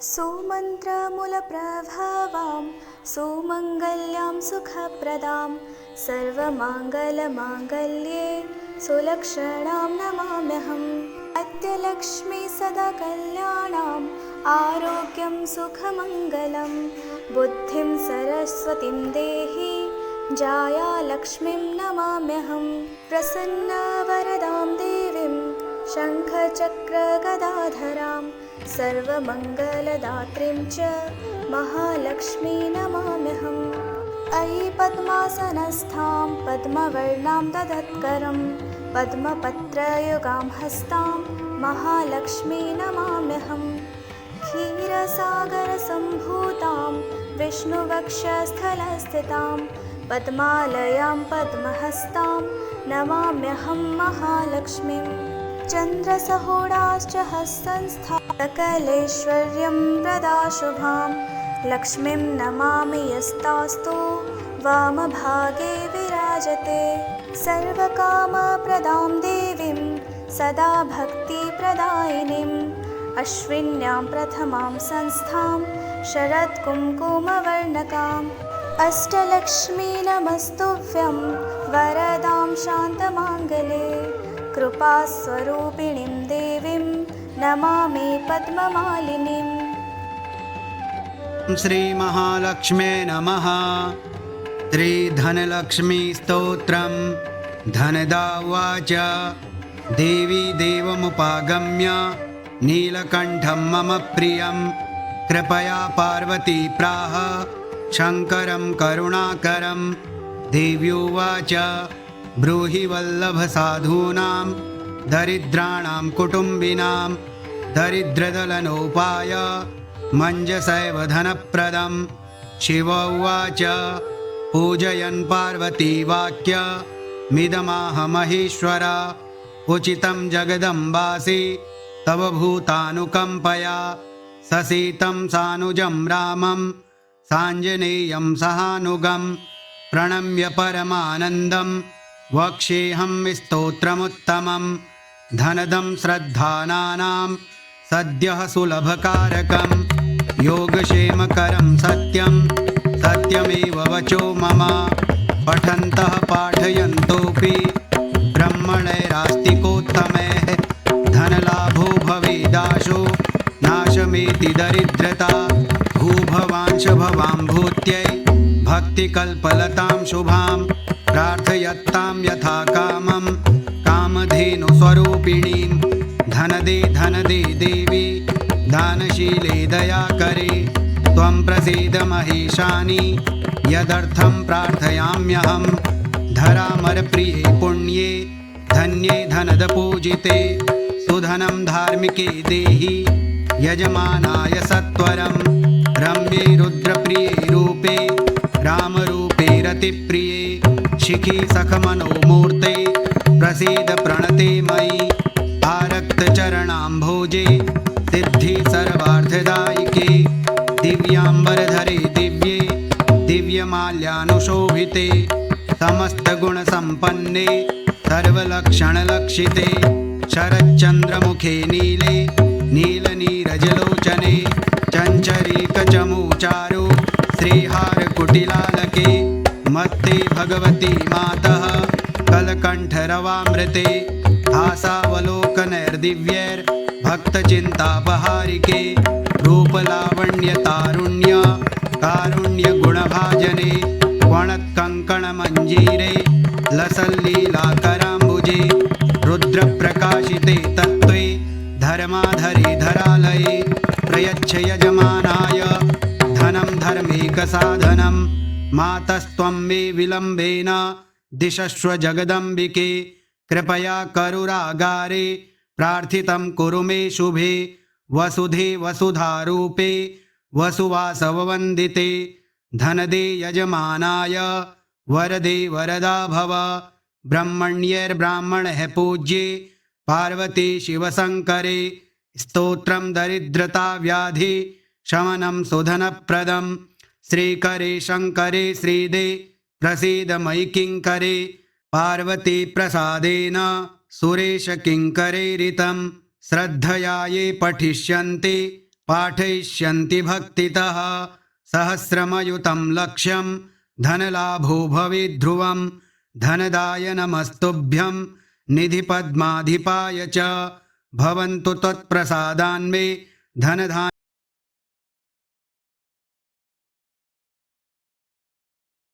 सुमन्त्रमूलप्रभावां सुमङ्गल्यां सुखप्रदां सर्वमाङ्गलमाङ्गल्ये सुलक्षणां नमाम्यहम्। अद्यलक्ष्मी सदा कल्याणाम् आरोग्यं सुखमङ्गलं बुद्धिं सरस्वतीं देहि जाया लक्ष्मीं नमाम्यहम्। प्रसन्नवरदां देवीं शङ्खचक्रगदाधरां सर्वमङ्गलदात्रीं च महालक्ष्मी नमाम्यहम्। अयि पद्मासनस्थां पद्मवर्णां ददत्करं पद्मपत्रयुगां हस्तां महालक्ष्मी नमाम्यहम्। क्षीरसागरसम्भूतां विष्णुवक्षस्थलस्थितां पद्मालयां पद्महस्तां नमाम्यहं महालक्ष्मीम्। चन्द्रसहोडाश्च हस्तंस्था सकलैश्वर्यं प्रदा शुभां लक्ष्मीं नमामि यस्तास्तु वामभागे विराजते। सर्वकामप्रदां देवीं सदा भक्तिप्रदायिनीम् अश्विन्यां प्रथमां संस्थां शरत्कुङ्कुमवर्णकाम्। अष्टलक्ष्मी नमस्तुभ्यं वरदां शान्तमाङ्गले कृपास्वरूपिणीं देवीं नमामि पद्ममालिनीम्। श्रीमहालक्ष्म्यै नमः। श्रीधनलक्ष्मी स्तोत्रम्। धनदा उवाच देवी देवमुपागम्य नीलकण्ठं मम प्रियं कृपया पार्वती प्राह शङ्करं करुणाकरं। देव्युवाच ब्रूहि वल्लभसाधूनां दरिद्राणां कुटुम्बिनां दरिद्रदलनोपाय मञ्जसैव धनप्रदं। शिव उवाच पूजयन् पार्वती वाक्यमिदमाह महेश्वर उचितं जगदम्बासि तव भूतानुकम्पया। ससीतं सानुजं रामं साञ्जनेयं सहानुगं प्रणम्य परमानन्दं वक्ष्येऽहं स्तोत्रमुत्तमं। धनदं श्रद्धानां सद्यः सुलभकारकं योगक्षेमकरं सत्यं सत्यमेव वचो मम। पठन्तः पाठयन्तोऽपि ब्रह्मणैरास्तिकोत्तमैः धनलाभो भवेदाशो नाशमेति दरिद्रता। भूभवांश भवां भूत्यै भक्तिकल्पलतां शुभां प्रार्थयत्तां यथा कामं कामधेनुस्वरूपिणीं। धनदे देवी दानशीले दयाकरे त्वं प्रसीद महेशानि यदर्थं प्रार्थयाम्यहम्। धरामरप्रिये पुण्ये धन्ये धनदपूजिते सुधनं धार्मिके देहि यजमानाय सत्वरं। रम्ये रुद्रप्रिये रूपे रामरूपे रतिप्रिये शिखि सखमनोमूर्ते प्रसीद प्रणते मयि। आरक्तचरणाम्भोजे सिद्धि सर्वार्थदायिके दिव्याम्बरधरे दिव्ये दिव्यमाल्यानुशोभिते समस्तगुणसम्पन्ने सर्वलक्षणलक्षिते। शरच्चन्द्रमुखे नीले नीलनीरजलोचने चञ्चरीकचमूचारु श्रीहारकुटिलालके मत्ते भगवती मातः कलकण्ठरवामृते। हासावलोकनैर्दिव्यैर्भक्तचिन्तापहारिके रूपलावण्यतारुण्य कारुण्यगुणभाजने वणत्कङ्कणमञ्जीरे लसल्लीलाकराम्बुजे रुद्रप्रकाशिते तत्त्वे धर्माधरे धरालये। प्रयच्छ यजमानाय धनं धर्मेकसाधनं मातस्त्वं मे विलम्बेन दिशस्व जगदम्बिके। कृपया करुरागारे प्रार्थितं कुरु मे शुभे वसुधे वसुधारूपे वसुवासववन्दिते। धनदे यजमानाय वरदे वरदा भव ब्रह्मण्यैर्ब्राह्मणः पूज्ये पार्वती शिवशङ्करे। स्तोत्रं दरिद्रता व्याधि शमनं सुधनप्रदं श्रीकरे शङ्करे श्रीदे प्रसीद मयि किङ्करे। पार्वती प्रसादेन सुरेश किङ्करेरितं श्रद्धया ये पठिष्यन्ति पाठयिष्यन्ति भक्तितः सहस्रमयुतं लक्ष्यं धनलाभो भवेत् ध्रुवं धनदाय नमस्तुभ्यं निधिपद्माधिपाय च भवन्तु त्वत्प्रसादान्मे धनधान्य